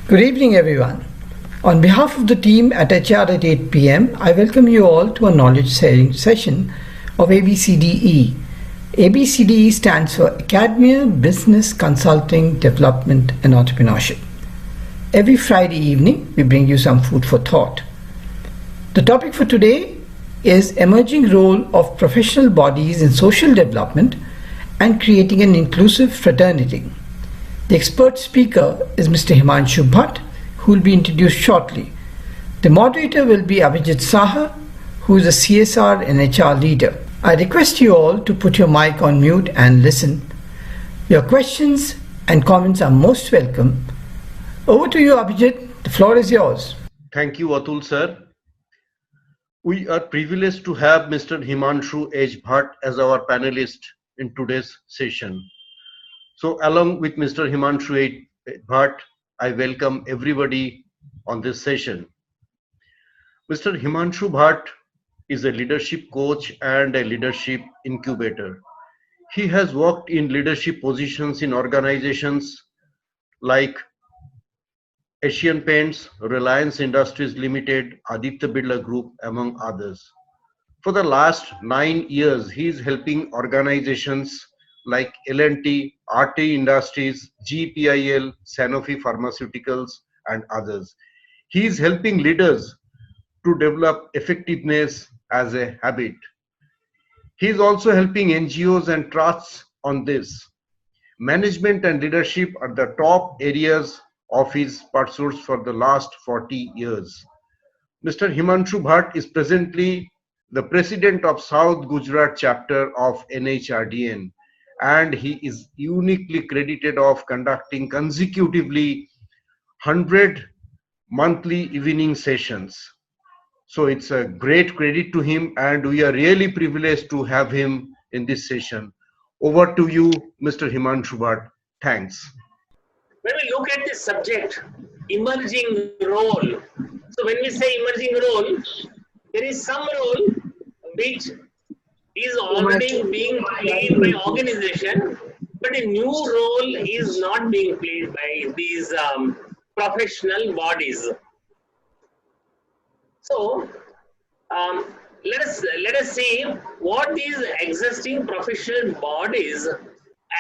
Good evening, everyone. On behalf of the team at HR at 8 p.m., I welcome you all to a knowledge sharing session of ABCDE. ABCDE stands for Academia, Business, Consulting, Development, and Entrepreneurship. Every Friday evening, we bring you some food for thought. The topic for today is emerging role of professional bodies in social development and creating an inclusive fraternity. The expert speaker is Mr. Himanshu Bhatt, who will be introduced shortly. The moderator will be Abhijit Saha, who is a CSR and HR leader. I request you all to put your mic on mute and listen. Your questions and comments are most welcome. Over to you, Abhijit. The floor is yours. Thank you, Atul sir. We are privileged to have Mr. Himanshu H. Bhatt as our panelist in today's session. So along with Mr. Himanshu H. Bhatt, I welcome everybody on this session. Mr. Himanshu Bhatt is a leadership coach and a leadership incubator. He has worked in leadership positions in organizations like Asian Paints, Reliance Industries Limited, Aditya Birla Group, among others. For the last 9 years, he is helping organizations like L&T, RT Industries, GPIL, Sanofi Pharmaceuticals, and others. He is helping leaders to develop effectiveness as a habit. He is also helping NGOs and trusts on this. Management and leadership are the top areas of his pursuits for the last 40 years. Mr. Himanshu Bhatt is presently the president of South Gujarat chapter of NHRDN, and he is uniquely credited of conducting consecutively 100 monthly evening sessions. So it's a great credit to him, and we are really privileged to have him in this session. Over to you, Mr. Himanshu Bhatt. Thanks. When we look at this subject, emerging role. So when we say emerging role, there is some role which is already being played by organization, but a new role is not being played by these professional bodies. So let us see what these existing professional bodies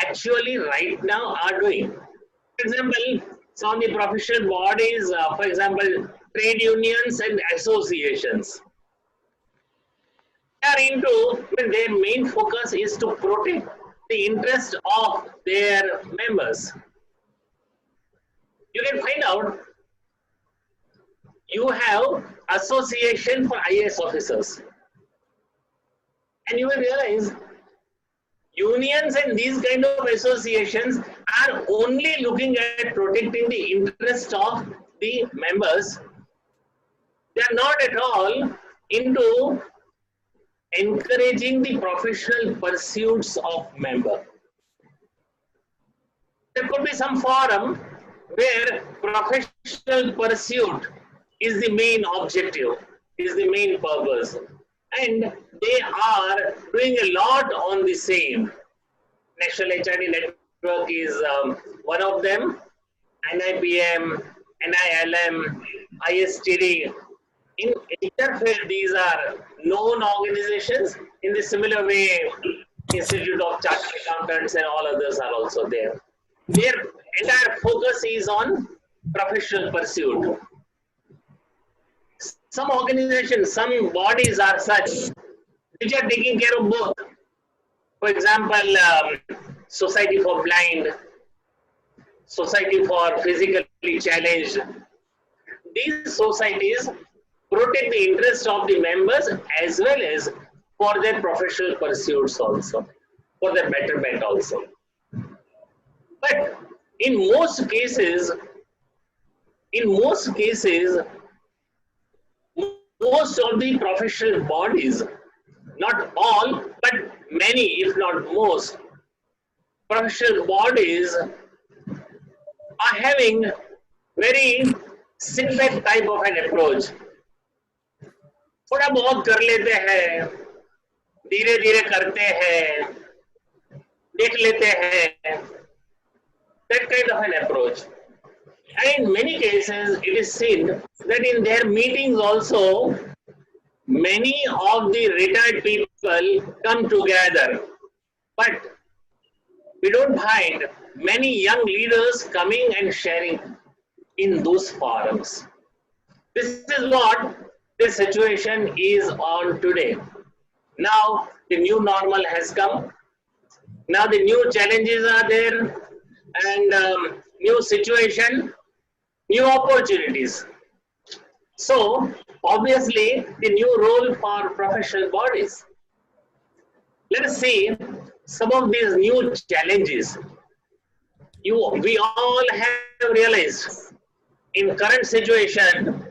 actually right now are doing. For example, some of the professional bodies, for example, trade unions and associations, are into, their main focus is to protect the interest of their members. You can find out, you have association for IAS officers, and you will realize unions and these kind of associations are only looking at protecting the interest of the members. They are not at all into encouraging the professional pursuits of member. There could be some forum where professional pursuit is the main objective, is the main purpose, and they are doing a lot on the same. National HRD Network is one of them, NIPM, NILM, ISTD. In interface, these are known organizations. In the similar way, Institute of Chartered Accountants and all others are also there. Their entire focus is on professional pursuit. Some organizations, some bodies are such which are taking care of both. For example, Society for Blind, Society for Physically Challenged. These societies protect the interest of the members as well as for their professional pursuits also, for their betterment also. But in most cases, most of the professional bodies, not all, but many, if not most, professional bodies are having very simple type of an approach. थोड़ा बहुत कर लेते हैं, धीरे धीरे करते हैं, देख लेते हैं, that kind of an approach. And in many cases, it is seen that in their meetings also, many of the retired people come together. But we don't find many young leaders coming and sharing in those forums. This is what the situation is on today. Now the new normal has come. Now the new challenges are there, and new situation, new opportunities. So obviously the new role for professional bodies. Let us see some of these new challenges. We all have realized in current situation,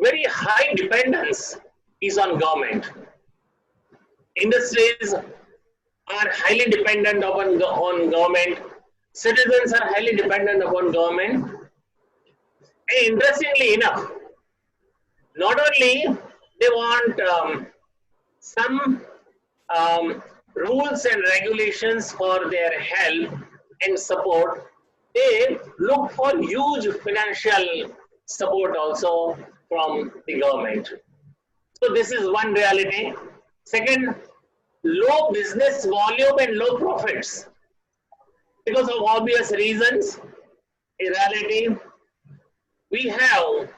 very high dependence is on government. Industries are highly dependent on government. Citizens are highly dependent upon government. And interestingly enough, not only they want some rules and regulations for their help and support, they look for huge financial support also from the government. So this is one reality. Second, low business volume and low profits. Because of obvious reasons, in reality, we have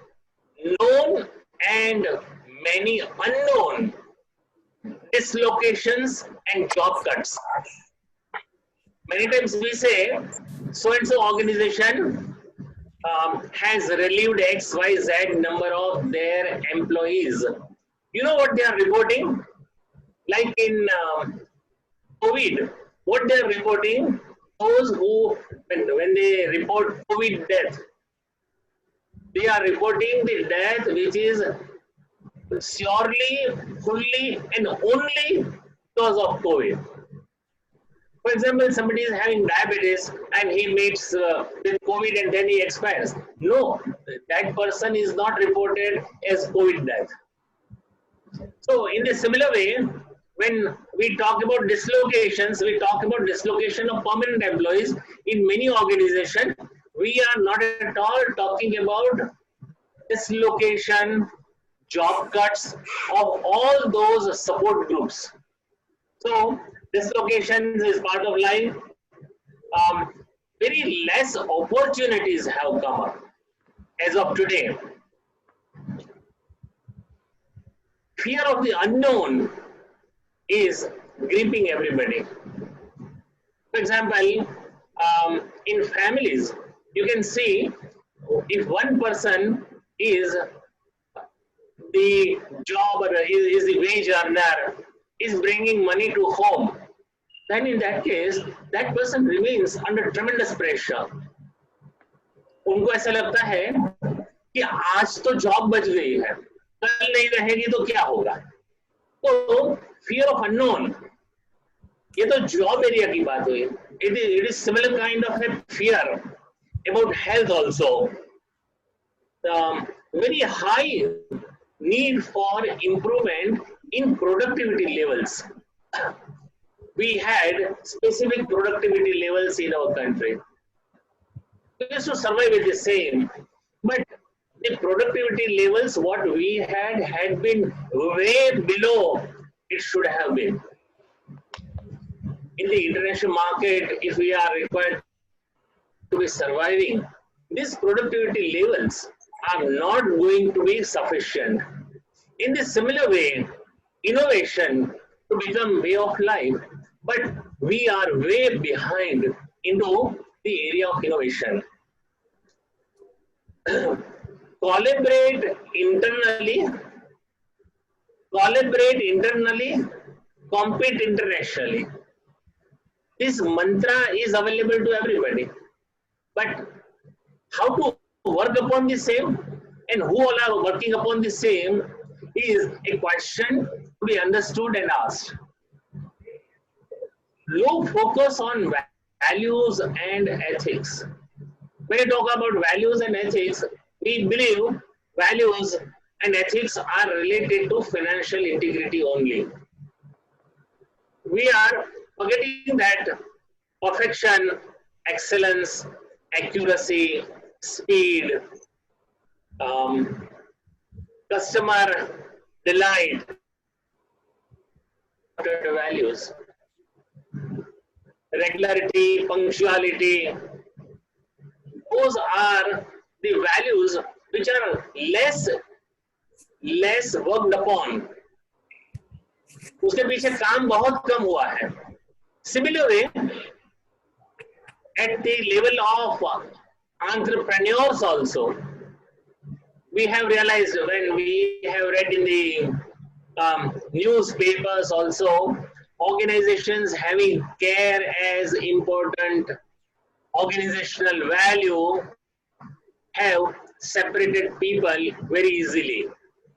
known and many unknown dislocations and job cuts. Many times we say, so-and-so organization has relieved XYZ number of their employees. You know what they are reporting? Like in COVID, what they are reporting, those who, when they report COVID death, they are reporting the death which is surely, fully, and only because of COVID. For example, somebody is having diabetes and he meets with COVID and then he expires. No, that person is not reported as COVID death. So in the similar way, when we talk about dislocations, we talk about dislocation of permanent employees in many organizations. We are not at all talking about dislocation, job cuts of all those support groups. So dislocations is part of life. Very less opportunities have come up as of today. Fear of the unknown is gripping everybody. For example, in families, you can see if one person is the job or is the wage earner, is bringing money to home, then in that case, that person remains under tremendous pressure. उनको ऐसा लगता है कि आज तो job बच गई है, कल नहीं रहेगी तो क्या होगा? तो fear of unknown, ये तो job area की बात हुई. It is similar kind of a fear about health also. Very high need for improvement in productivity levels. We had specific productivity levels in our country. We used to survive with the same, but the productivity levels what we had been way below it should have been. In the international market, if we are required to be surviving, these productivity levels are not going to be sufficient. In this similar way, innovation to become way of life, but we are way behind into the area of innovation. Collaborate internally, compete internationally. This mantra is available to everybody, but how to work upon the same and who all are working upon the same is a question to be understood and asked. Low focus on values and ethics. When you talk about values and ethics, we believe values and ethics are related to financial integrity only. We are forgetting that perfection, excellence, accuracy, speed, customer delight, values, regularity, punctuality. Those are the values which are less worked upon. उसके पीछे काम बहुत कम हुआ है. Similarly, at the level of entrepreneurs also, we have realized when we have read in the newspapers also, organizations having care as important organizational value have separated people very easily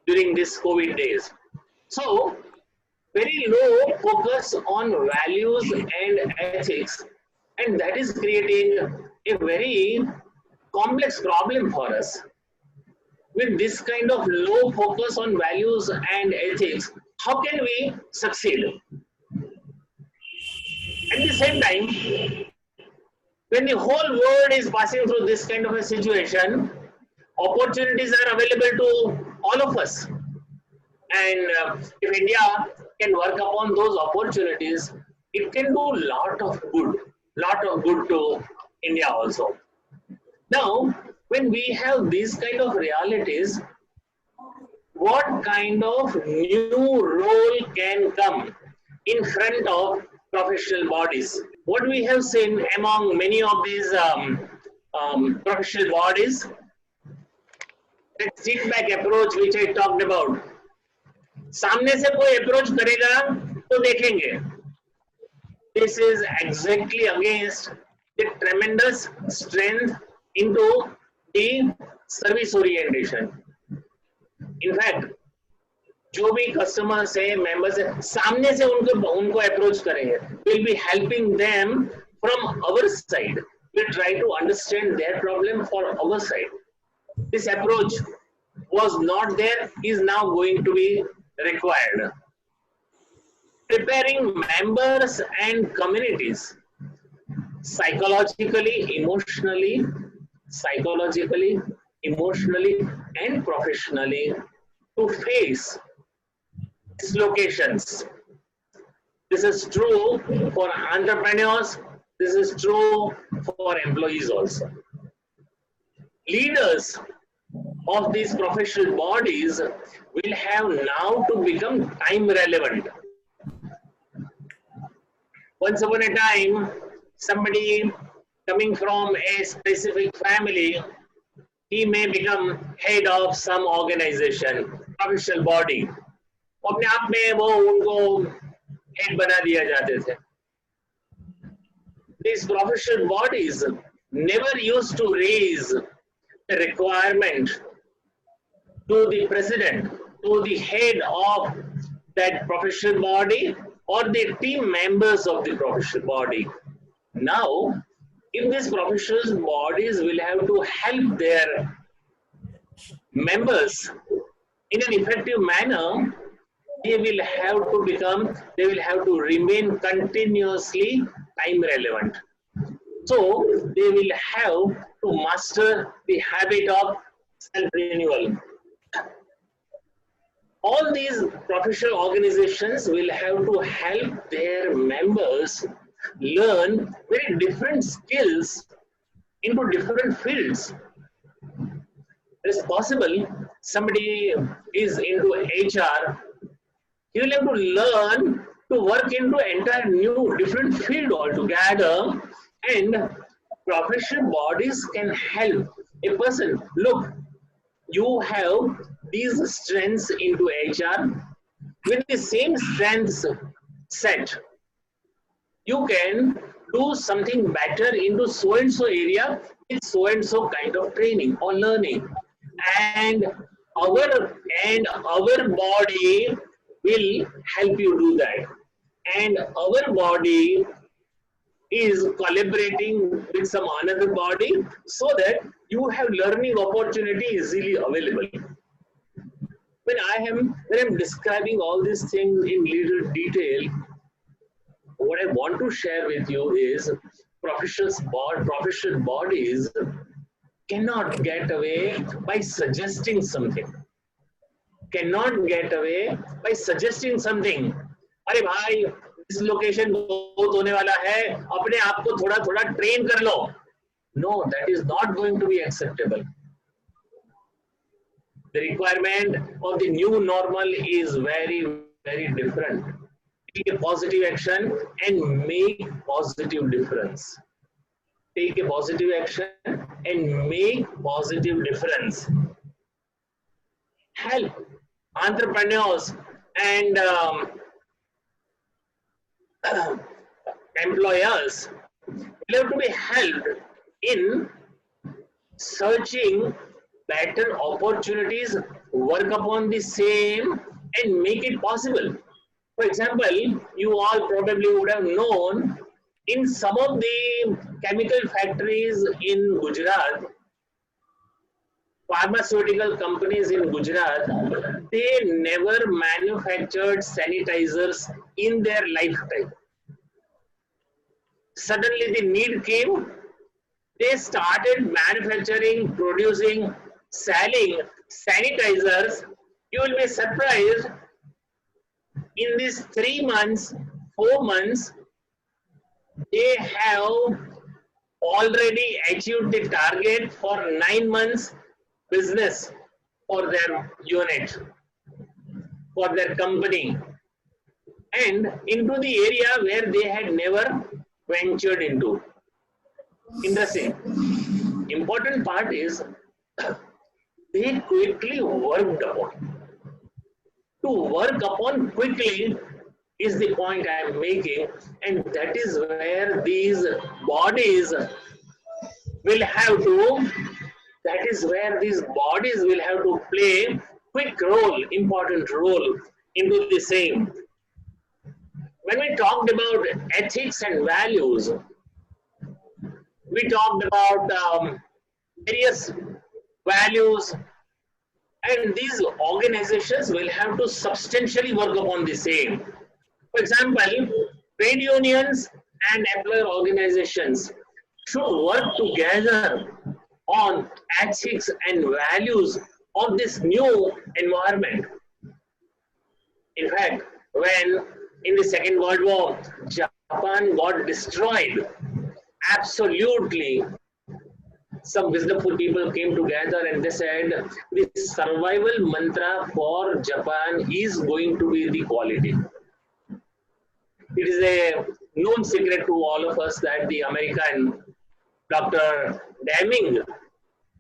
during this COVID days. So, very low focus on values and ethics, and that is creating a very complex problem for us. With this kind of low focus on values and ethics, how can we succeed? At the same time, when the whole world is passing through this kind of a situation, opportunities are available to all of us. And if India can work upon those opportunities, it can do a lot of good to India also. Now, when we have these kind of realities, what kind of new role can come in front of professional bodies? What we have seen among many of these professional bodies, that sit-back approach which I talked about. सामने से कोई approach करेगा तो देखेंगे. This is exactly against the tremendous strength into the service orientation. In fact, जो भी customers है, members है, सामने से उनको अप्रोच करेंगे. We'll be helping them from our side. We'll try to understand their problem for our side. This approach was not there, is now going to be required. Preparing members and communities psychologically, emotionally, and professionally to face dislocations. This is true for entrepreneurs. This is true for employees also. Leaders of these professional bodies will have now to become time relevant. Once upon a time, somebody coming from a specific family, he may become head of some organization, professional body. अपने आप में वो उनको head बना दिया जाते थे. These professional bodies never used to raise the requirement to the president, to the head of that professional body or the team members of the professional body. Now, if these professional bodies will have to help their members in an effective manner, they will have to remain continuously time relevant. So they will have to master the habit of self-renewal. All these professional organizations will have to help their members learn very different skills into different fields. It is possible somebody is into HR, he will have to learn to work into entire new different field altogether, and professional bodies can help a person. Look, you have these strengths into HR. With the same strengths set, you can do something better into so and so area with so and so kind of training or learning, and our body will help you do that, and our body is collaborating with some another body so that you have learning opportunity easily available. When I'm describing all these things in little detail, what I want to share with you is professional bodies cannot get away by suggesting something. Cannot get away by suggesting something. अरे भाई इस location बहुत होने वाला है, अपने आप को थोड़ा थोड़ा ट्रेन कर लो. No, that is not going to be acceptable. The requirement of the new normal is very, very different. Take a positive action and make positive difference. Take a positive action and make positive difference. Help entrepreneurs and employers will have to be helped in searching better opportunities, work upon the same and make it possible. For example, you all probably would have known in some of the chemical factories in Gujarat, pharmaceutical companies in Gujarat, they never manufactured sanitizers in their lifetime. Suddenly the need came, they started manufacturing, producing, selling sanitizers. You will be surprised, in these 3 months, 4 months, they have already achieved the target for 9 months business for their unit, for their company, and into the area where they had never ventured into. Interesting. Important part is they quickly worked upon. To work upon quickly is the point I am making, and that is where these bodies will have to, that is where these bodies will have to play quick role, important role into the same. When we talked about ethics and values, we talked about various values, and these organizations will have to substantially work upon the same. For example, trade unions and employer organizations should work together on ethics and values of this new environment. In fact, when in the Second World War, Japan got destroyed, absolutely, some wisdomful people came together and they said, the survival mantra for Japan is going to be the quality. It is a known secret to all of us that the American Dr. Deming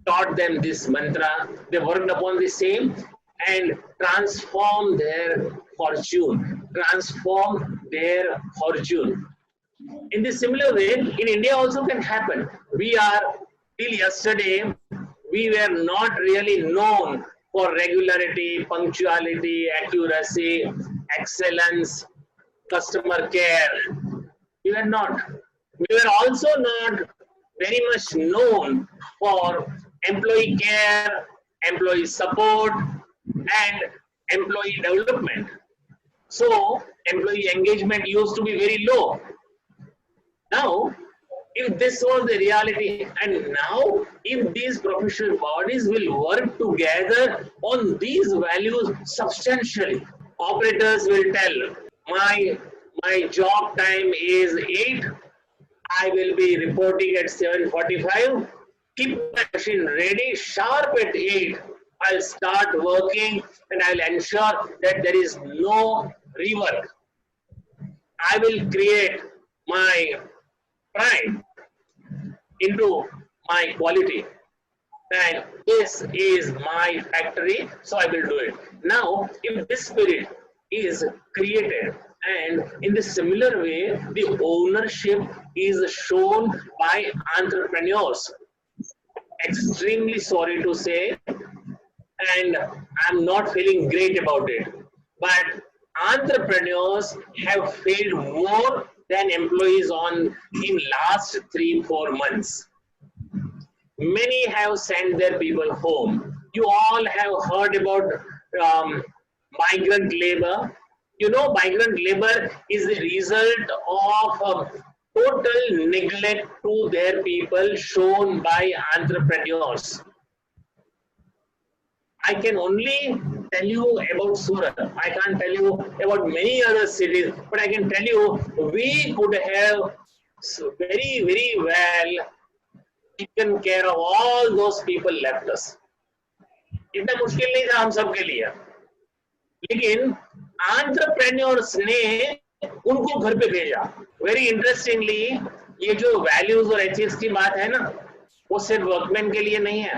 taught them this mantra. They worked upon the same and transformed their fortune. In the similar way, in India also can happen. We are, till yesterday, we were not really known for regularity, punctuality, accuracy, excellence, customer care. We were not. We were also not very much known for employee care, employee support, and employee development. So, employee engagement used to be very low. Now, if this was the reality, and now if these professional bodies will work together on these values substantially, operators will tell, my job time is 8, I will be reporting at 7:45, keep my machine ready, sharp at 8, I'll start working and I'll ensure that there is no rework. I will create my pride into my quality, and this is my factory, so I will do it. Now, if this spirit is created, and in the similar way, the ownership is shown by entrepreneurs. Extremely sorry to say, and I'm not feeling great about it, but entrepreneurs have failed more than employees in last 3-4 months. Many have sent their people home. You all have heard about migrant labor. You know, migrant labor is the result of total neglect to their people shown by entrepreneurs. I can only tell you about Surat. I can't tell you about many other cities, but I can tell you we could have very, very well taken care of all those people left us. इतना मुश्किल नहीं था हम सबके लिए, लेकिन entrepreneurs ने उनको घर पे भेजा. Very interestingly, ये जो values और ethics की बात है ना, वो सिर्फ वर्कमैन के लिए नहीं है,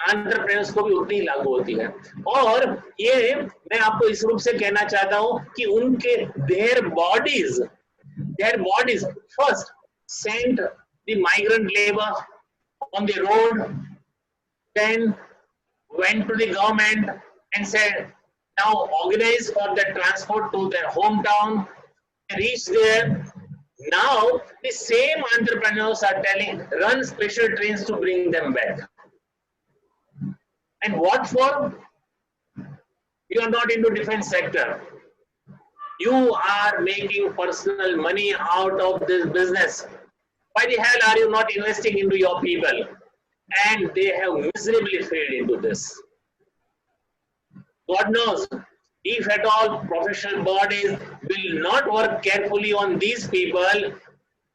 एंटरप्रेन्योर्स को भी उतनी ही लागू होती है. और ये मैं आपको इस रूप से कहना चाहता हूं कि उनके their bodies first sent the migrant labor on the road, then went to the government and said, now organize for the transport to their hometown. They reached there. Now the same entrepreneurs are telling, run special trains to bring them back. And what for? You are not into defense sector. You are making personal money out of this business. Why the hell are you not investing into your people? And they have miserably failed into this. God knows, if at all professional bodies will not work carefully on these people,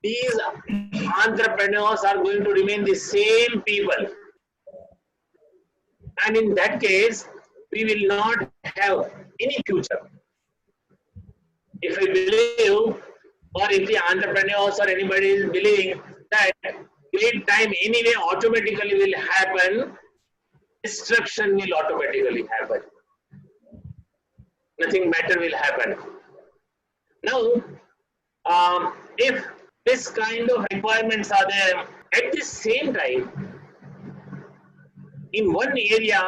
these entrepreneurs are going to remain the same people. And in that case, we will not have any future. If we believe, or if the entrepreneurs or anybody is believing that great time anyway automatically will happen, destruction will automatically happen. Nothing better will happen. Now, if this kind of requirements are there, at the same time, in one area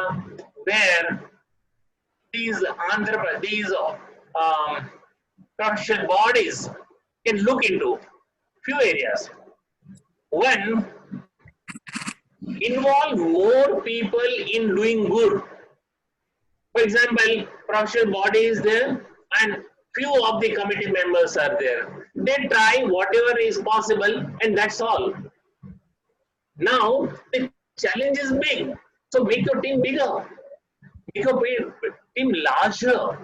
where these professional bodies can look into few areas. One, involve more people in doing good. For example, professional body is there and few of the committee members are there. They try whatever is possible and that's all. Now, the challenge is big. So make your team bigger, make your team larger,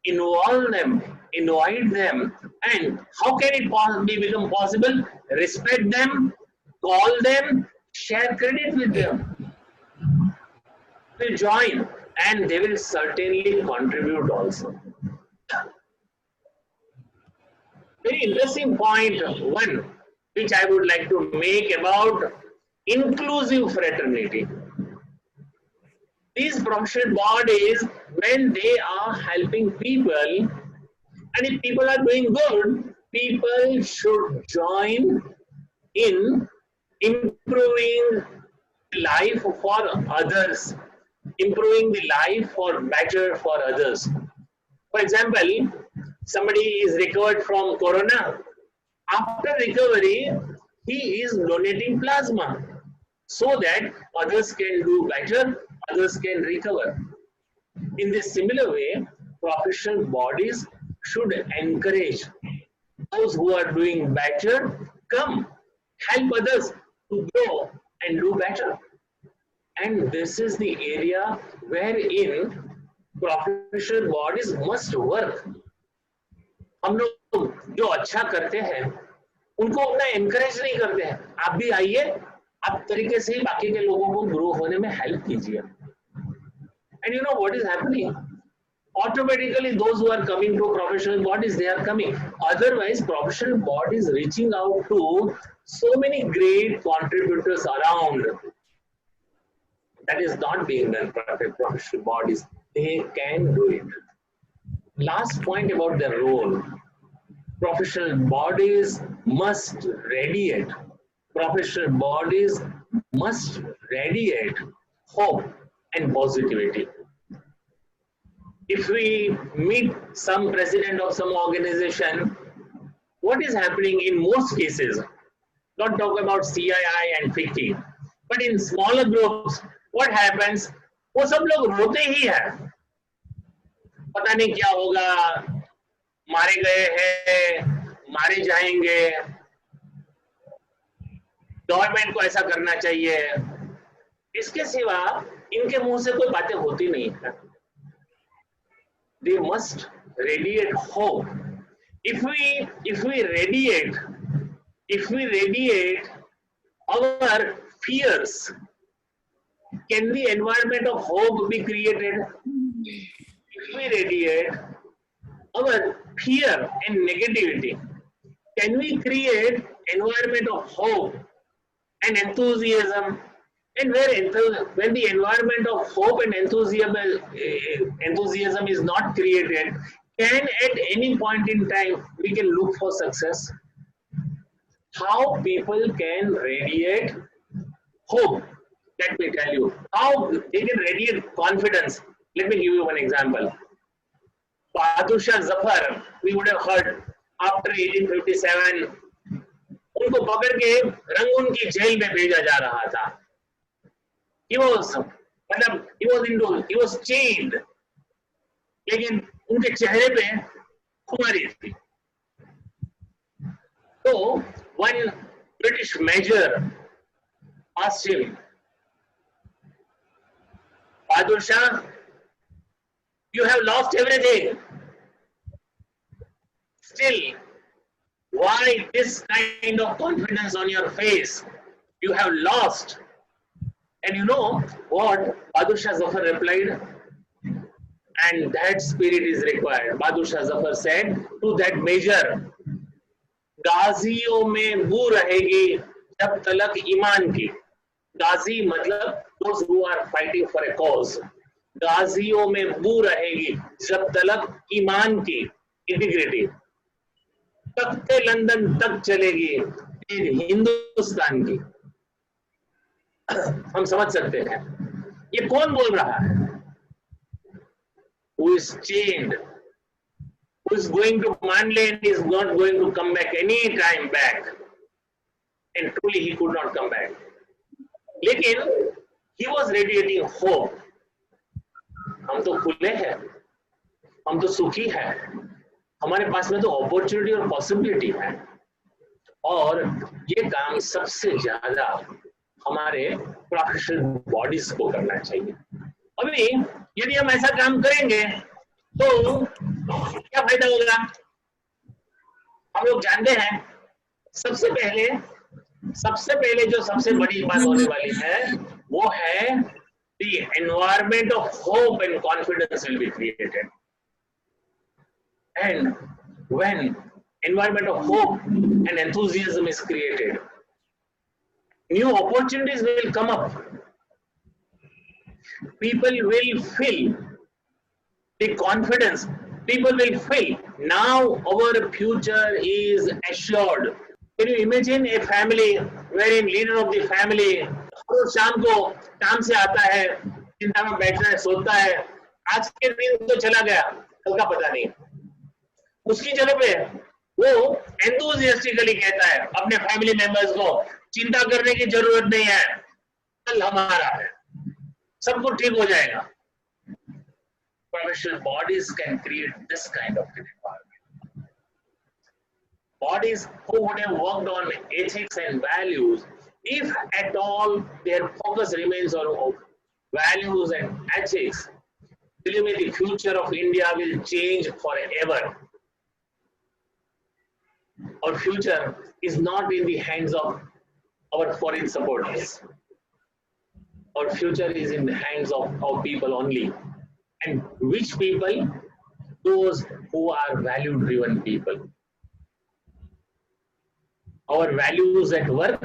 involve them, invite them, and how can it become possible? Respect them, call them, share credit with them. They will join and they will certainly contribute also. Very interesting point one, which I would like to make about inclusive fraternity. These professional bodies, when they are helping people, and if people are doing good, people should join in improving life for others, improving the life for better for others. For example, somebody is recovered from corona. After recovery, he is donating plasma so that others can do better, others can recover. In this similar way, professional bodies should encourage those who are doing better, come, help others to grow and do better. And this is the area wherein professional bodies must work. हम लोग जो अच्छा करते हैं उनको उतना encourage नहीं करते हैं. आप भी आइए, आप तरीके से ही बाकी के लोगों को ग्रो होने में हेल्प कीजिए. And you know what is happening? Automatically those who are coming to professional bodies, they are coming. Otherwise, professional bodies reaching out to so many great contributors around. That is not being done by professional bodies. They can do it. Last point about their role. Professional bodies must radiate. Professional bodies must radiate hope and positivity. If we meet some president of some organization, what is happening in most cases? Not talk about CII and FICCI, but in smaller groups, what happens? वो सब लोग रोते ही हैं. पता नहीं क्या होगा, मारे गए हैं, मारे जाएंगे, गवर्नमेंट को ऐसा करना चाहिए, इसके सिवा इनके मुंह से कोई बातें होती नहीं है. They must radiate hope. If we radiate our fears, can the environment of hope be created? If we radiate our fear and negativity, can we create environment of hope and enthusiasm? And when the environment of hope and enthusiasm is not created, can at any point in time we can look for success? How people can radiate hope? Let me tell you how they can radiate confidence. Let me give you one example. Bahadur Shah Zafar, we would have heard after 1857, उनको पकड़ के Rangoon की jail में भेजा जा रहा था. He was chained, लेकिन उनके चेहरे पे खुमारी थी. So one British major asked him, Bahadur Shah, you have lost everything. Still, why this kind of confidence on your face? You have lost. And you know what Bahadur Shah Zafar replied? And that spirit is required. Bahadur Shah Zafar said to that major, गाजियों में बू रहेगी जब तलक ईमान की. गाजी मतलब those who are fighting for a cause. गाजियों में बू रहेगी जब तलक ईमान की, इंटीग्रिटी. तख्ते लंदन तक चलेगी हिंदुस्तान की. हम समझ सकते हैं ये कौन बोल रहा है? Who is chained, who is going to Manly and is not going to come back any time back, and truly he could not come back. लेकिन he was radiating hope. हम तो खुले हैं, हम तो सुखी हैं, हमारे पास में तो अपॉर्चुनिटी और पॉसिबिलिटी है. और ये काम सबसे ज्यादा हमारे प्रोफेशनल बॉडीज को करना चाहिए. अभी यदि हम ऐसा काम करेंगे तो क्या फायदा होगा? हम लोग जानते हैं सबसे पहले जो सबसे बड़ी बात होने वाली है वो है the environment of hope and confidence will be created. And when environment of hope and enthusiasm is created, new opportunities will come up. People will feel the confidence. People will feel now our future is assured. Can you imagine a family wherein leader of the family रोज शाम को काम से आता है, चिंता में बैठता है, सोता है, आज के दिन तो चला गया, कल का पता नहीं. उसकी जगह पे वो एंथुसियास्टिकली कहता है अपने फैमिली मेंबर्स को, चिंता करने की जरूरत नहीं है, कल हमारा है, सब कुछ ठीक हो जाएगा. Professional bodies can create this kind of environment. Bodies who would have worked on ethics and values, if at all their focus remains on values and ethics, believe me, the future of India will change forever. Our future is not in the hands of our foreign supporters. Our future is in the hands of our people only. And which people? Those who are value-driven people. Our values at work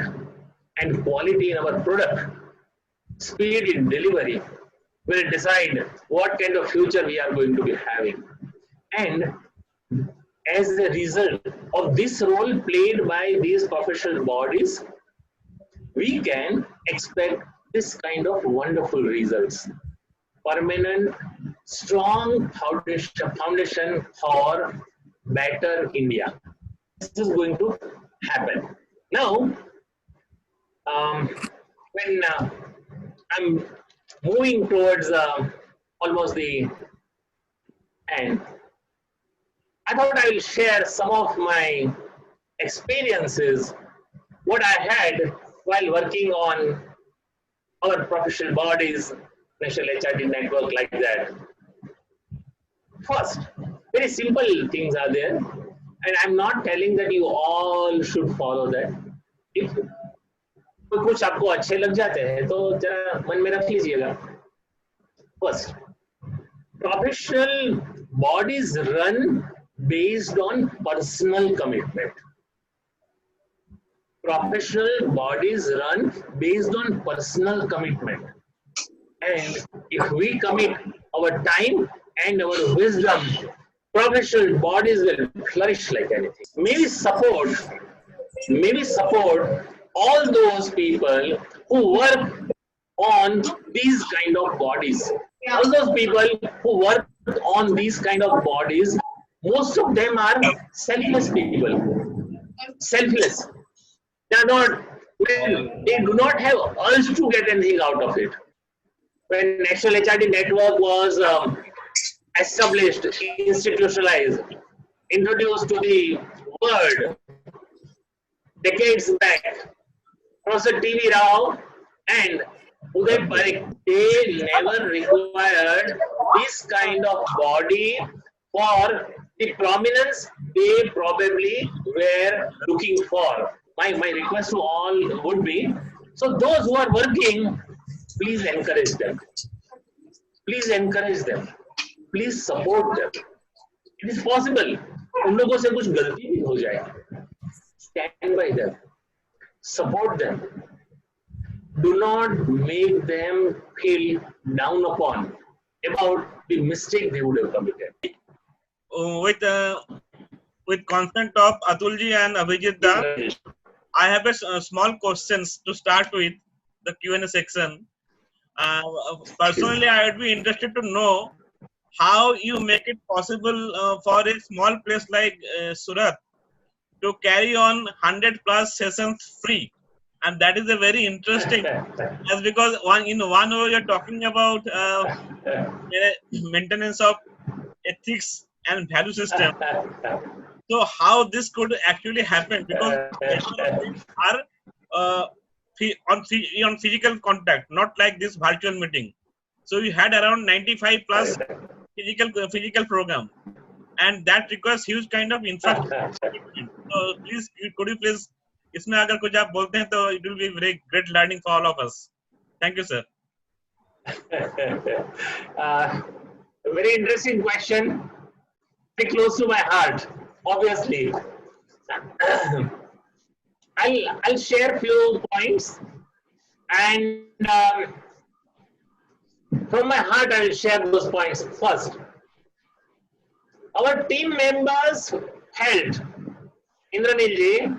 and quality in our product, speed in delivery will decide what kind of future we are going to be having. And as a result of this role played by these professional bodies, we can expect this kind of wonderful results. Permanent, strong foundation for better India. This is going to happen. Now, when I'm moving towards almost the end, I thought I will share some of my experiences, what I had while working on our professional bodies, National HRD network, like that. First, very simple things are there, and I'm not telling that you all should follow that. If कुछ आपको अच्छे लग जाते हैं तो जरा मन में रख लीजिएगा. First, professional bodies run based on personal commitment. Professional bodies run based on personal commitment. And if we commit our time and our wisdom, professional bodies will flourish like anything. Maybe support all those people who work on these kind of bodies. All those people who work on these kind of bodies, most of them are selfless people. Selfless. They are not. They do not have urge to get anything out of it. When National HRD network was established, institutionalized, introduced to the world decades back, Professor T.V. Rao and Uday Parikh, they never required this kind of body for the prominence they probably were looking for. My request to all would be, so those who are working, please encourage them. Please encourage them. Please support them. It is possible. उन लोगों से कुछ गलती भी हो जाए. Stand by them. Support them. Do not make them feel down upon about the mistake they would have committed. With consent of Atulji and Abhijit Da, I have a small questions to start with the Q&A section. Personally, I would be interested to know how you make it possible for a small place like Surat to carry on 100+ sessions free, and that is a very interesting, as because in one way you're talking about maintenance of ethics and value system. So how this could actually happen, because are on physical contact, not like this virtual meeting. So we had around 95+ physical program, and that requires huge kind of infrastructure. So please, could you please, इसमें अगर कुछ आप बोलते हैं तो it will be very great learning for all of us. Thank you, sir. Very interesting question. Very close to my heart, obviously. I'll share few points, and from my heart I will share those points. First, our team members felt, Indranil ji,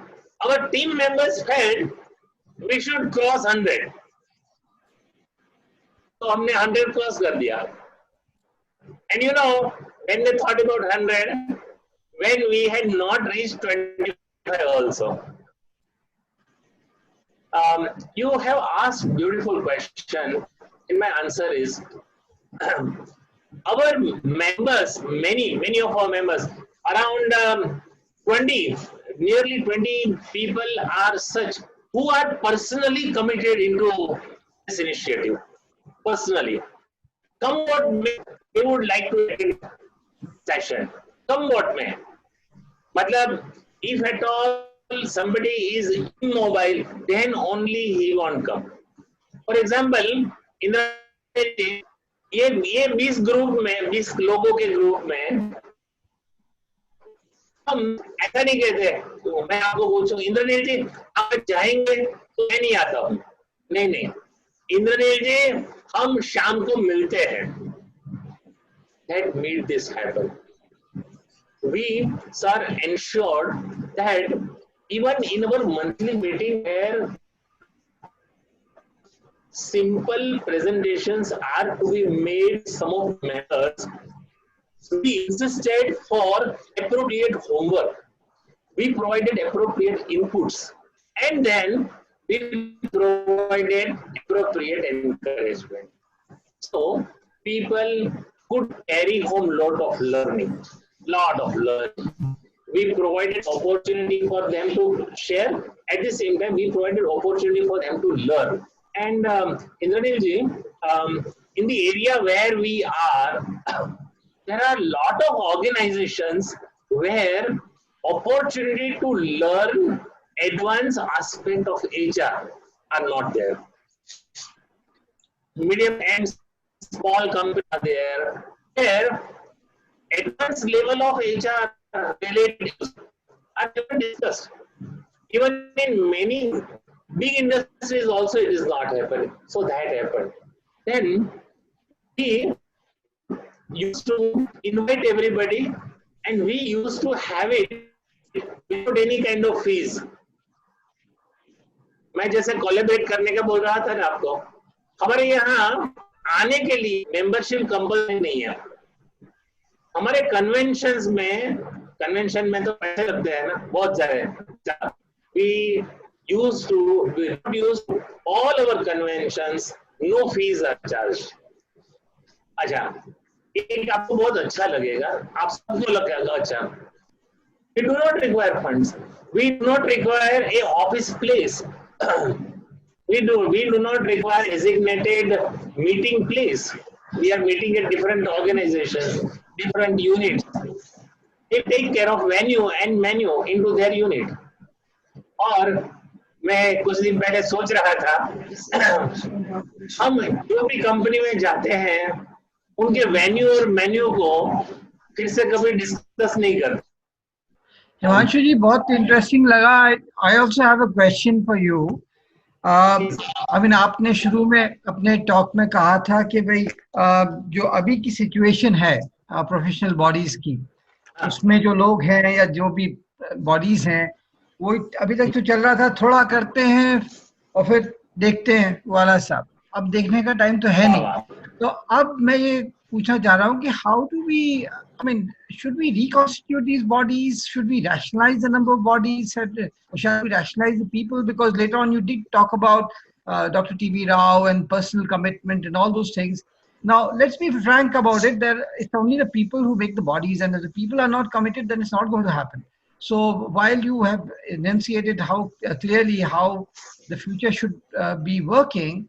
our team members felt we should cross 100. So हमने 100 cross कर दिया. And you know, when they thought about 100, when we had not reached 25 also. You have asked beautiful question, and my answer is, our members, many of our members, around 20, nearly 20 people are such who are personally committed into this initiative. Personally, come what may, they would like to attend session. Come what may. Matlab, if at all somebody is immobile, then only he won't come. For example, in the ये 20 group में, 20 लोगों के group में हम ऐसा नहीं कहते, तो मैं आपको पूछूं इंद्रनील जी आप जाएंगे तो मैं नहीं आता हूँ, नहीं, इंद्रनील जी हम शाम को मिलते हैं. Let meet this happen. We, sir, ensured that even in our monthly meeting where simple presentations are to be made, some of members, we insisted for appropriate homework. We provided appropriate inputs, and then we provided appropriate encouragement. So people could carry home lot of learning. we provided opportunity for them to share. At the same time, we provided opportunity for them to learn. And Indranil ji, in the area where we are, there are a lot of organizations where opportunity to learn advanced aspect of HR are not there. Medium and small companies are there, where advanced level of HR related are never discussed. Even in many big industries also it is not happening. So that happened. Then we used to invite everybody and we used to have it without any kind of fees. मैं जैसे collaborate करने का बोल रहा था ना आपको, हमारे यहाँ आने के लिए मेंबरशिप कंपल्सरी नहीं है. हमारे कन्वेंशन में तो पैसे लगते हैं ना, बहुत ज्यादा. We used to all our conventions, no fees are charged. अच्छा, एक आपको बहुत अच्छा लगेगा, आप सबको लगेगा अच्छा. We do not require funds. We do not require a office place. We do not require designated meeting place. We are meeting at different organizations, different units. They take care of venue and menu into their unit. और मैं कुछ दिन पहले सोच रहा था, हम जो भी कंपनी में जाते हैं उनके वेन्यू और मेन्यू को फिर से कभी डिस्कस नहीं करते. हिमांशु जी, बहुत इंटरेस्टिंग लगा. I also have a question for you. आपने शुरू में अपने टॉक में कहा था कि भाई जो अभी की सिचुएशन है प्रोफेशनल बॉडीज की, उसमें जो लोग हैं या जो भी बॉडीज हैं, वो अभी तक तो चल रहा था थोड़ा करते हैं और फिर देखते हैं वाला सब. अब देखने का टाइम तो है नहीं. तो अब मैं ये पूछना चाह रहा हूँ कि how do we, should we reconstitute these bodies? Should we rationalize the number of bodies? Shall we rationalize the people? Because later on you did talk about Dr. T.V. Rao and personal commitment and all those things. Now, let's be frank about it. It's only the people who make the bodies, and if the people are not committed, then it's not going to happen. So while you have enunciated how clearly how the future should be working,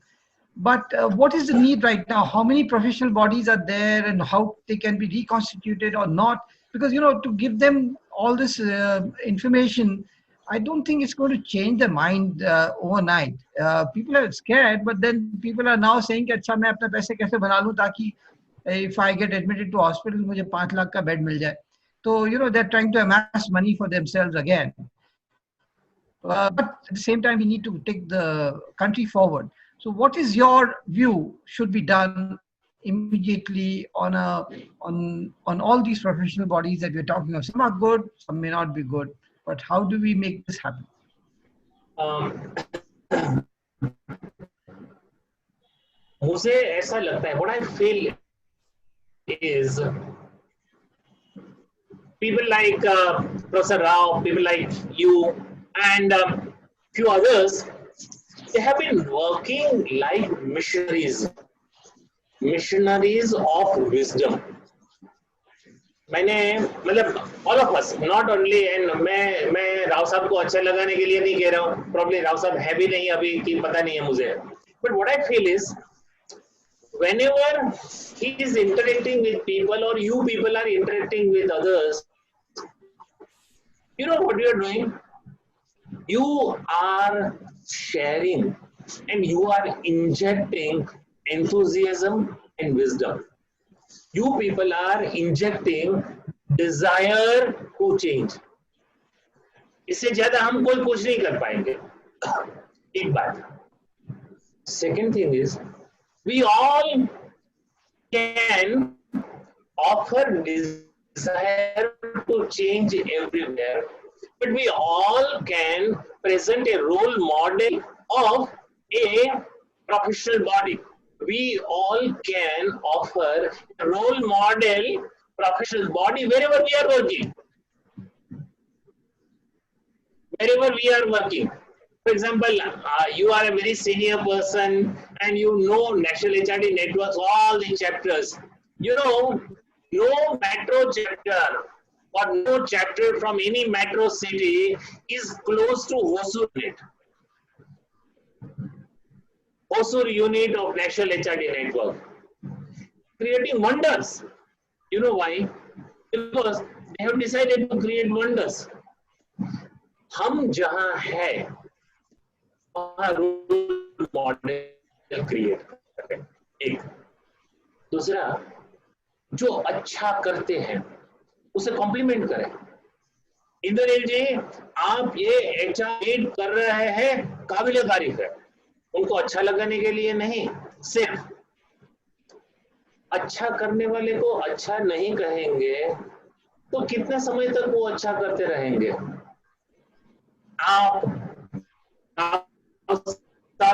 but what is the need right now? How many professional bodies are there and how they can be reconstituted or not? Because, to give them all this information, I don't think it's going to change their mind overnight. People are scared, but then people are now saying कि अच्छा मैं अपने पैसे कैसे बना लूँ ताकि if I get admitted to hospital मुझे 5 लाख का bed मिल जाए. So, they're trying to amass money for themselves again. But at the same time, we need to take the country forward. So what is your view should be done immediately on all these professional bodies that we're talking of? Some are good, some may not be good, but how do we make this happen? मुझे ऐसा लगता है, what I feel is people like Professor Rao, people like you, and few others, they have been working like missionaries of wisdom. all of us, not only, and मैं राव साहब को अच्छा लगाने के लिए नहीं कह रहा हूँ, probably राव साहब है भी नहीं अभी कि पता नहीं है मुझे, but what I feel is whenever he is interacting with people or you people are interacting with others, you know what you are doing? You are sharing and you are injecting enthusiasm and wisdom. You people are injecting desire to change. इससे ज्यादा हम कोई कुछ नहीं कर पाएंगे. एक बात. Second thing is, we all can offer desire to change everywhere, but we all can present a role model of a professional body. We all can offer a role model professional body wherever we are working. Wherever we are working. For example, you are a very senior person and you know National HRD Networks, all the chapters. You know, no metro chapter or no chapter from any metro city is close to Hosur unit. Hosur unit of National HRD network. Creating wonders. You know why? Because they have decided to create wonders. हम जहां है वहां role model create करें, एक। दूसरा, जो अच्छा करते हैं उसे कॉम्प्लीमेंट करें। इंद्रनील जी, आप ये एचआर कर रहे हैं, काबिल तारीफ है। उनको अच्छा लगाने के लिए नहीं, सिर्फ अच्छा करने वाले को अच्छा नहीं कहेंगे तो कितने समय तक वो अच्छा करते रहेंगे? आप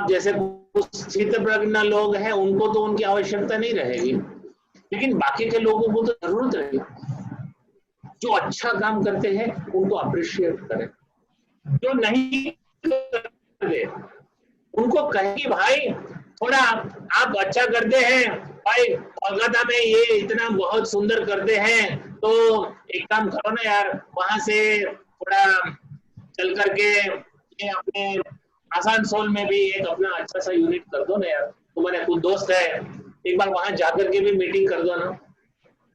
जैसे कुछ स्थितप्रज्ञ लोग हैं, उनको तो उनकी आवश्यकता नहीं रहेगी, लेकिन बाकी के लोगों को तो जरूरत रहेगी। जो अच्छा काम करते हैं उनको अप्रिशिएट करें, जो नहीं करते उनको कहें कि भाई थोड़ा आप अच्छा करते हैं, भाई कोलकाता में ये इतना बहुत सुंदर करते हैं, तो एक काम करो ना यार, वहां से थोड़ा चल करके ये अपने आसनसोल में भी एक अपना अच्छा सा यूनिट कर दो ना यार, तुम्हारे कुछ दोस्त है, एक बार वहां जाकर के भी मीटिंग कर दो ना।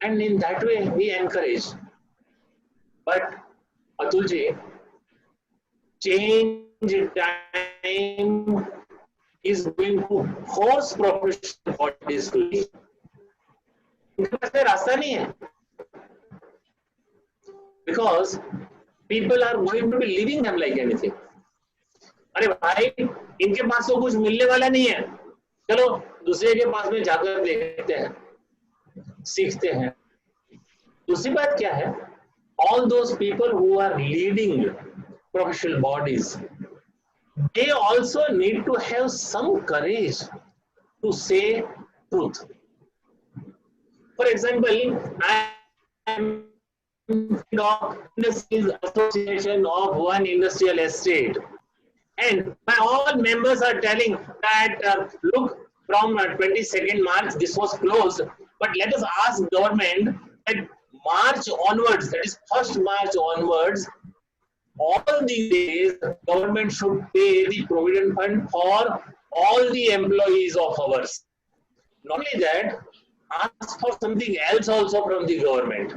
And in that way we encourage. But Atul ji, change time is going to force professional bodies to leave. इनके पास में रास्ता नहीं है, because people are going to be leaving them like anything. अरे भाई, इनके पास तो कुछ मिलने वाला नहीं है, चलो दूसरे के पास में जाकर देखते हैं, सीखते हैं। दूसरी बात क्या है, all those people who are leading professional bodies, they also need to have some courage to say truth. For example, I am of Industries Association of one industrial estate, and my all members are telling that look, from 22nd March this was closed, but let us ask government that March onwards, that is 1st March onwards, all these days government should pay the provident fund for all the employees of ours. Not only that, ask for something else also from the government.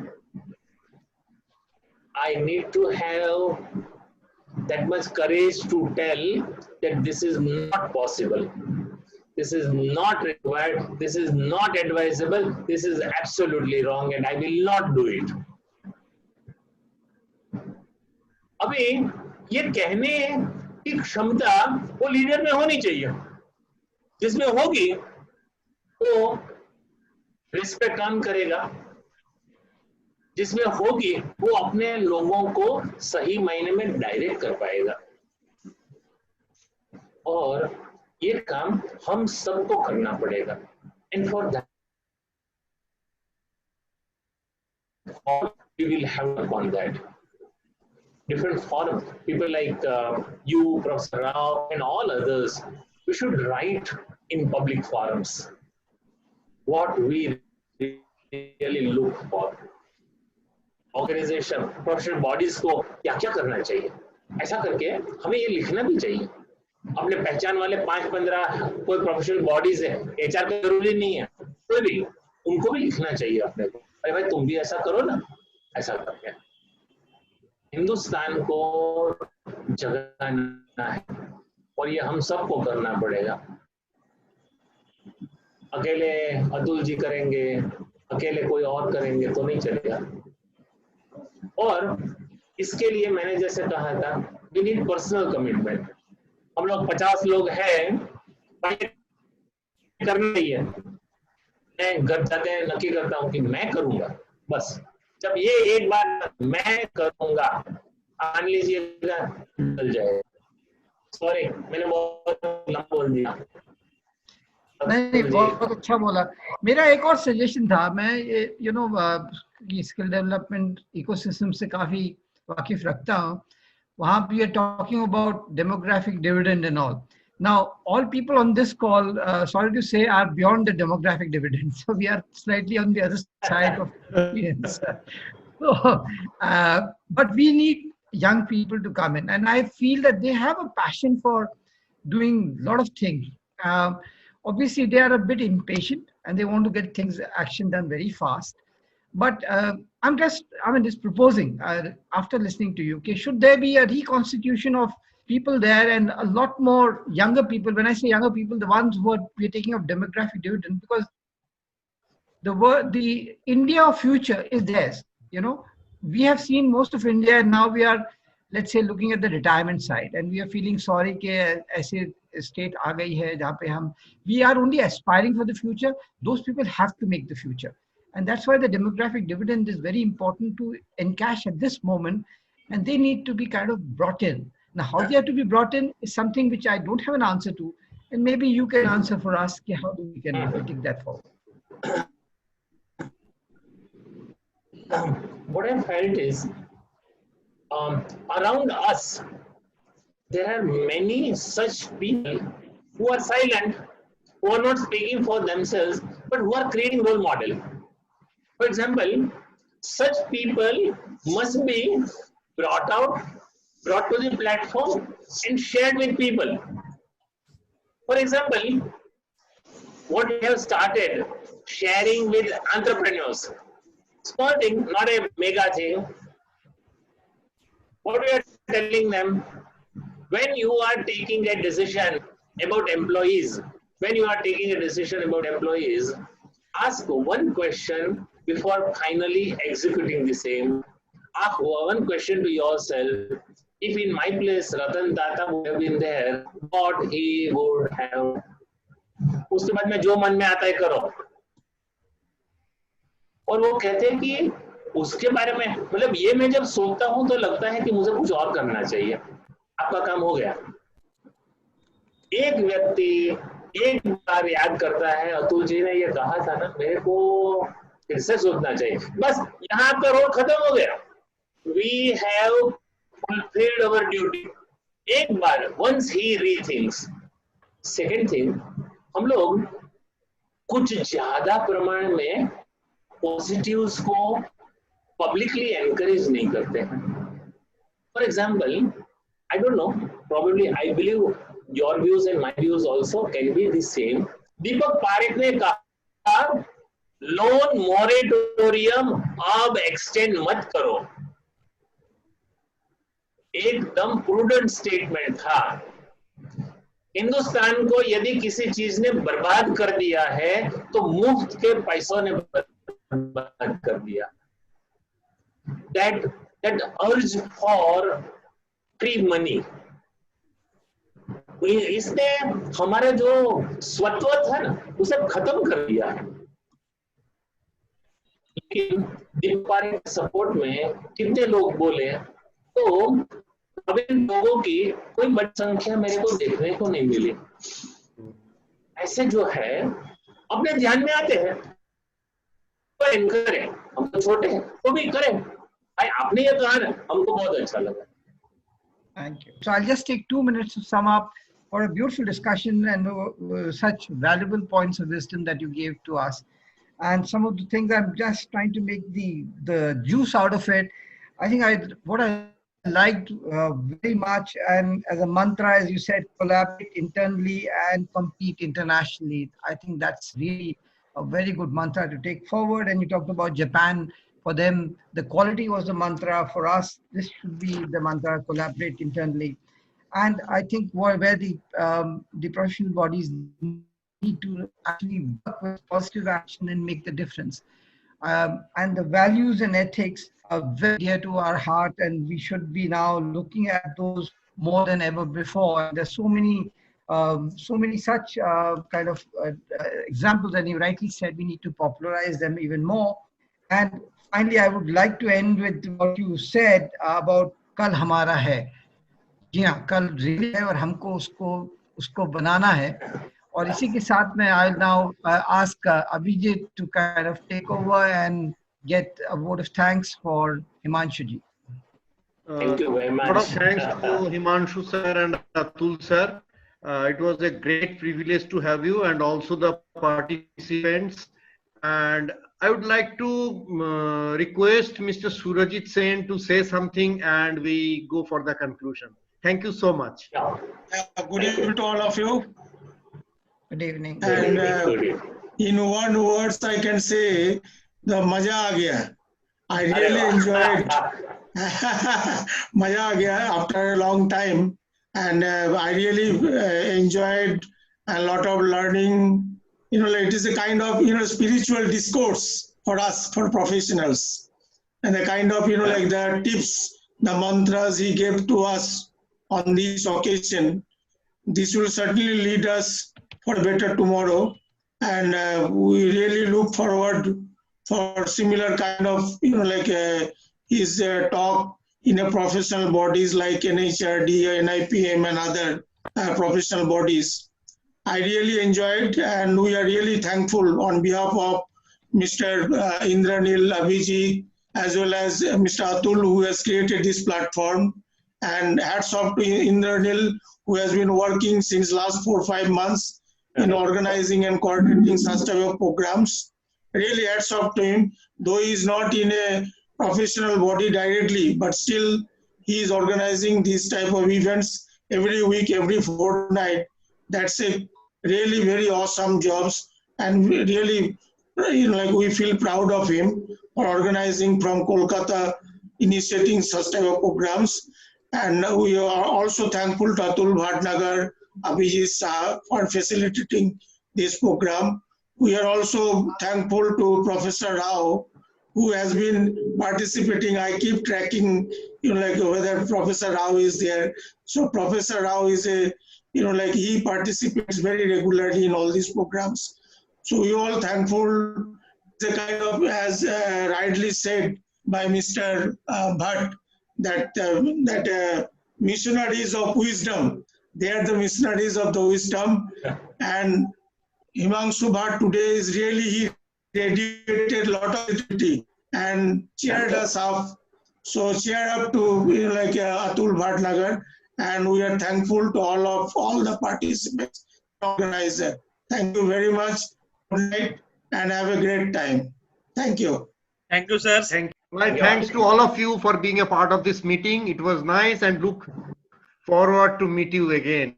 I need to have that much courage to tell that this is not possible, this is not required, this is not advisable, this is absolutely wrong, and I will not do it. अभी ये कहने की क्षमता वो leader में होनी चाहिए, जिसमें होगी वो रिस्पेक्ट अर्न करेगा, जिसमें होगी वो अपने लोगों को सही मायने में डायरेक्ट कर पाएगा। और ये काम हम सबको करना पड़ेगा। And for that we will have upon that different forums, people like you, Professor Rao, and all others. We should write in public forums what we really look for. Organisation, professional bodies को क्या क्या करना चाहिए, ऐसा करके हमें ये लिखना भी चाहिए। अपने पहचान वाले 5-15 कोई प्रोफेशनल बॉडीज है, एचआर का जरूरी नहीं है, कोई भी, उनको भी लिखना चाहिए अपने को, अरे भाई तुम भी ऐसा करो ना, ऐसा करके हिंदुस्तान को जगाना है, और ये हम सबको करना पड़ेगा। अकेले अतुल जी करेंगे, अकेले कोई और करेंगे तो नहीं चलेगा। और इसके लिए मैंने जैसे कहा था, वी नीड पर्सनल कमिटमेंट। हम लोग 50 लोग हैं, करना ही है। मैं घर जाते हैं नक्की करता हूँ कि मैं करूंगा, बस जब ये एक बार मैं करूंगा, मान लीजिएगा चल जाएगा। सॉरी, मैंने बहुत लंबा बोल दिया। नहीं, बहुत अच्छा बोला। मेरा एक और सजेशन था, मैं ये स्किल डेवलपमेंट इकोसिस्टम से काफी वाकिफ रखता हूँ। वहाँ we are talking about demographic dividend and all. Now, all people on this call, sorry to say, are beyond the demographic dividend. So we are slightly on the other side of experience. So, but we need young people to come in, and I feel that they have a passion for doing a lot of things. Um, Obviously, they are a bit impatient and they want to get things action done very fast. But just proposing after listening to you. Okay, should there be a reconstitution of people there and a lot more younger people? When I say younger people, the ones who we're taking of demographic dividend, because the India of future is theirs. You know, we have seen most of India, and now we are, let's say, looking at the retirement side, and we are feeling sorry कि ऐसे state आ गई है जहाँ पे हम, we are only aspiring for the future. Those people have to make the future, and that's why the demographic dividend is very important to encash at this moment, and they need to be kind of brought in. Now, how they are to be brought in is something which I don't have an answer to, and maybe you can answer for us. कि how do we can take that forward? What I felt is around us, there are many such people who are silent, who are not speaking for themselves, but who are creating role model. For example, such people must be brought to the platform and shared with people. For example, what we have started sharing with entrepreneurs, small thing, not a mega thing. What we are telling them, when you are taking a decision about employees, ask one question before finally executing the same. Ask one question to yourself. If in my place Ratan Tata would have been there, what he would have. उसके बाद में जो मन में आता है करो. और वो कहते हैं कि उसके बारे में, मतलब ये मैं जब सोचता हूं तो लगता है कि मुझे कुछ और करना चाहिए. आपका काम हो गया. एक व्यक्ति एक बार याद करता है, अतुल जी ने ये कहा था ना, मेरे को फिर से सोचना चाहिए. बस यहाँ आपका रोल खत्म हो गया. We have fulfilled our duty. एक बार, once he rethinks. Second thing, हम लोग कुछ ज्यादा प्रमाण में पॉजिटिव्स को पब्लिकली एनकरेज नहीं करते हैं. For example, I don't know, probably I believe your views and my views also can be the same. Deepak Parekh ने कहा लोन मॉरेटोरियम अब एक्सटेंड मत करो. एकदम प्रूडेंट स्टेटमेंट था. हिंदुस्तान को यदि किसी चीज ने बर्बाद कर दिया है तो मुफ्त के पैसों ने बर्बाद कर दिया. that urge for free money, इसने हमारा जो स्वत्व था ना उसे खत्म कर दिया है. लेकिन दीपावली के सपोर्ट में कितने लोग बोले, तो अब इन लोगों की कोई बड़ी संख्या मेरे को देखने को नहीं मिली. ऐसे जो है अपने ध्यान में आते हैं तो इनकरे, हम तो छोटे हैं तो भी करें. आपने ये कहा ना, हमको बहुत अच्छा लगा. Thank you. So I'll just take 2 minutes to sum up for a beautiful discussion and such valuable points of wisdom that you gave to us. And some of the things I'm just trying to make the juice out of it. I think what I liked very much, and as a mantra, as you said, collaborate internally and compete internationally. I think that's really a very good mantra to take forward. And you talked about Japan. For them, the quality was the mantra. For us, this should be the mantra, collaborate internally. And I think where the professional bodies need to actually work with positive action and make the difference. And the values and ethics are very dear to our heart, and we should be now looking at those more than ever before. And there's so many such kind of examples, and you rightly said we need to popularize them even more. And finally, I would like to end with what you said about कल हमारा है. जी हाँ, कल really है और हमको उसको बनाना है. और इसी के साथ में I'll now ask Abhijit to kind of take over and get a vote of thanks for Himanshu ji. Thank you very much. A lot of thanks to Himanshu sir and Atul sir. It was a great privilege to have you and also the participants. And I would like to request Mr. Surajit Sen to say something and we go for the conclusion. Thank you so much. Yeah. Good evening to all of you. Good evening. And Good evening. in one words, I can say the maja aa gaya. I really enjoyed maja aa gaya after a long time, and I really enjoyed a lot of learning. You know, it is a kind of spiritual discourse for us, for professionals, and the kind of like the tips, the mantras he gave to us on this occasion. This will certainly lead us for a better tomorrow, and we really look forward for similar kind of his talk in a professional bodies like NHRD, NIPM, and other professional bodies. I really enjoyed, and we are really thankful on behalf of Mr. Indranil Abhijit as well as Mr. Atul, who has created this platform. And hats off to Indranil, who has been working since last 4 or 5 months in organizing and coordinating such type of programs. Really hats off to him, though he is not in a professional body directly, but still he is organizing these type of events every week, every fortnight. That's a really very awesome jobs, and really we feel proud of him for organizing from Kolkata, initiating such type of programs. And we are also thankful to Atul Bhatnagar, Abhijit Shah for facilitating this program. We are also thankful to Professor Rao, who has been participating. I keep tracking, whether Professor Rao is there. So Professor Rao is a, he participates very regularly in all these programs. So we are all thankful. The kind of, as rightly said by Mr. Bhatt, that missionaries of wisdom, they are the missionaries of the wisdom. And Himanshu Bhatt today is really, he radiated a lot of activity and cheered us up. So cheer up to Atul Bhatnagar, and we are thankful to all the participants, organizer. Thank you very much. Good night and have a great time. Thank you. Thank you, sir. Thank you. My thanks to all of you for being a part of this meeting. It was nice, and look forward to meet you again.